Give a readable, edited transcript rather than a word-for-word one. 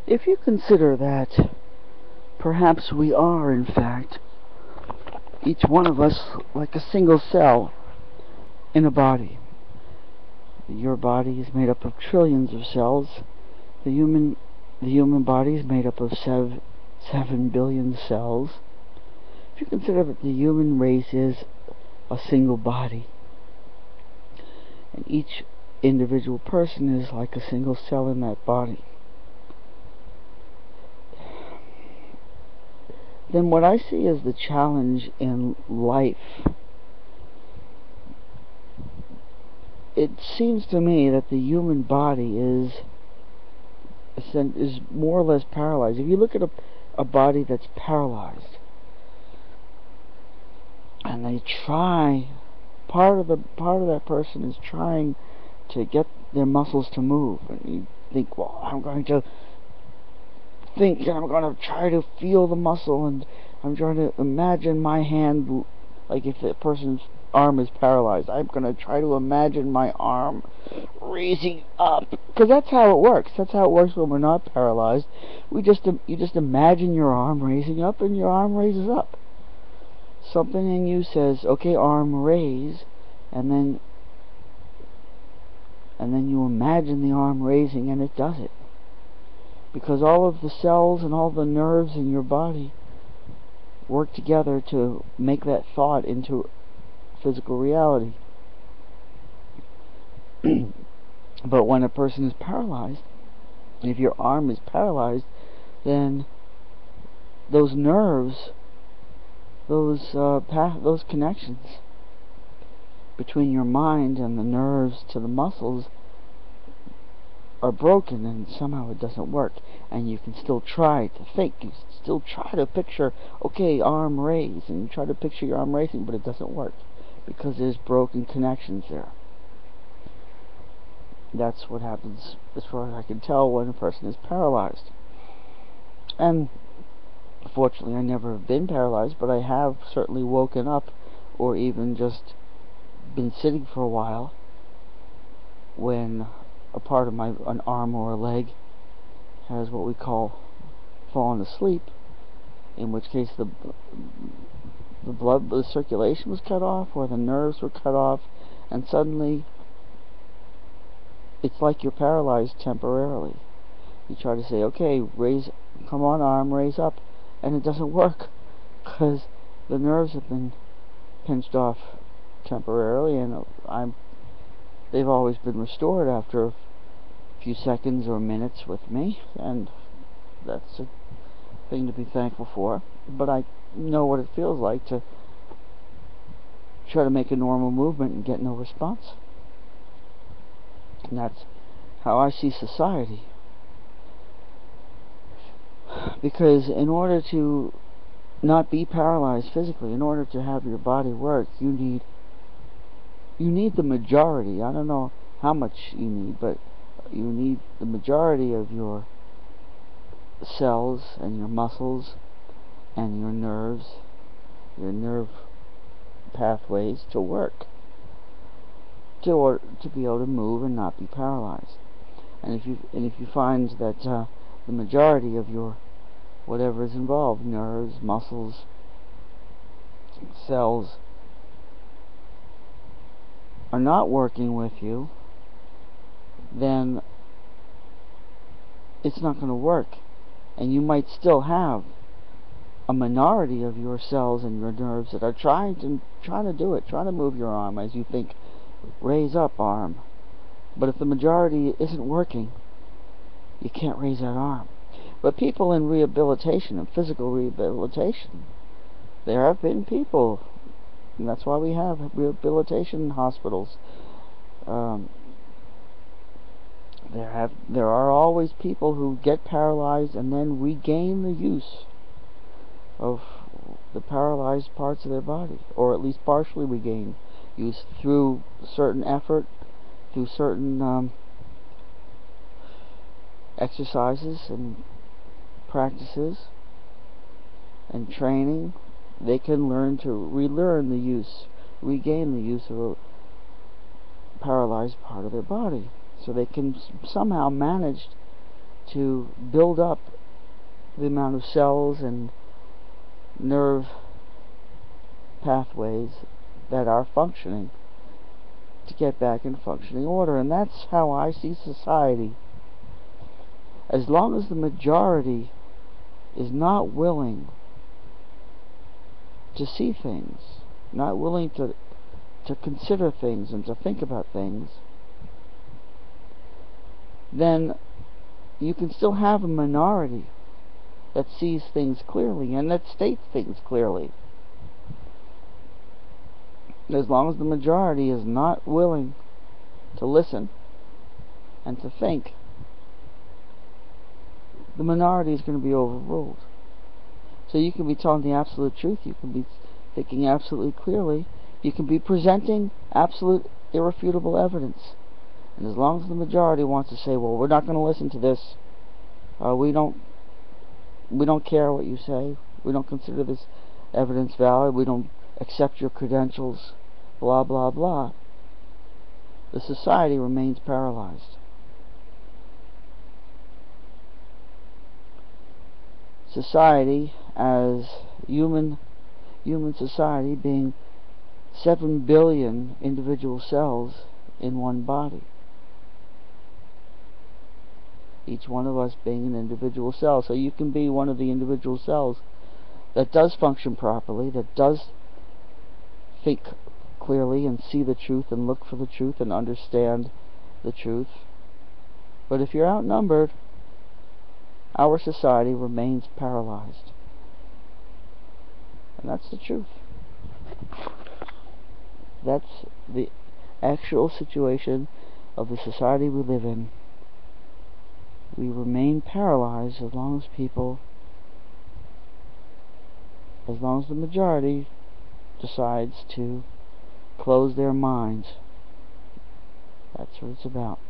If you consider that perhaps we are, in fact, each one of us like a single cell in a body. Your body is made up of trillions of cells. The human body is made up of 7 billion cells. If you consider that the human race is a single body, and each individual person is like a single cell in that body, then what I see as the challenge in life, it seems to me that the human body is more or less paralyzed. If you look at a body that's paralyzed, and they try, part of that person is trying to get their muscles to move, and you think, well, I'm going to try to feel the muscle, and I'm trying to imagine my hand, like if the person's arm is paralyzed, I'm going to try to imagine my arm raising up, because that's how it works. That's how it works when we're not paralyzed. You just imagine your arm raising up, and your arm raises up. Something in you says, okay, arm raise, and then you imagine the arm raising, and it does it. Because all of the cells and all the nerves in your body work together to make that thought into physical reality. But when a person is paralyzed, if your arm is paralyzed, then those nerves, those connections between your mind and the nerves to the muscles are broken, and somehow it doesn't work. And you can still try to think, you still try to picture, okay, arm raise, and you try to picture your arm raising, but it doesn't work because there's broken connections there. That's what happens, as far as I can tell, when a person is paralyzed. And fortunately, I never have been paralyzed, but I have certainly woken up, or even just been sitting for a while, when a part of an arm or a leg has what we call fallen asleep, in which case the circulation was cut off, or the nerves were cut off, and suddenly it's like you're paralyzed temporarily. You try to say, okay, raise, come on arm, raise up, and it doesn't work, because the nerves have been pinched off temporarily, and they've always been restored after a few seconds or minutes with me, and that's a thing to be thankful for. But I know what it feels like to try to make a normal movement and get no response. And that's how I see society. Because in order to not be paralyzed physically, in order to have your body work, you need the majority. I don't know how much you need, but you need the majority of your cells and your muscles and your nerves, your nerve pathways to work, to be able to move and not be paralyzed. And if you find that the majority of your whatever is involved, nerves, muscles, cells, are not working with you, then it's not going to work. And you might still have a minority of your cells and your nerves that are trying to do it, trying to move your arm as you think, raise up arm. But if the majority isn't working, you can't raise that arm. But people in rehabilitation and physical rehabilitation, there have been people, and that's why we have rehabilitation hospitals. There are always people who get paralyzed and then regain the use of the paralyzed parts of their body, or at least partially regain use through certain effort, through certain exercises and practices and training. They can learn to relearn the use, regain the use of a paralyzed part of their body, so they can somehow manage to build up the amount of cells and nerve pathways that are functioning to get back in functioning order. And that's how I see society. As long as the majority is not willing to see things, not willing to consider things and to think about things, then you can still have a minority that sees things clearly and that states things clearly. As long as the majority is not willing to listen and to think, the minority is going to be overruled. So you can be telling the absolute truth, you can be thinking absolutely clearly, you can be presenting absolute irrefutable evidence. And as long as the majority wants to say, well, we're not going to listen to this, we don't care what you say, we don't consider this evidence valid, we don't accept your credentials, blah blah blah, the society remains paralyzed. Society, as human society, being 7 billion individual cells in one body, each one of us being an individual cell. So you can be one of the individual cells that does function properly, that does think clearly and see the truth and look for the truth and understand the truth. But if you're outnumbered, our society remains paralyzed. And that's the truth. That's the actual situation of the society we live in. We remain paralyzed as long as the majority decides to close their minds. That's what it's about.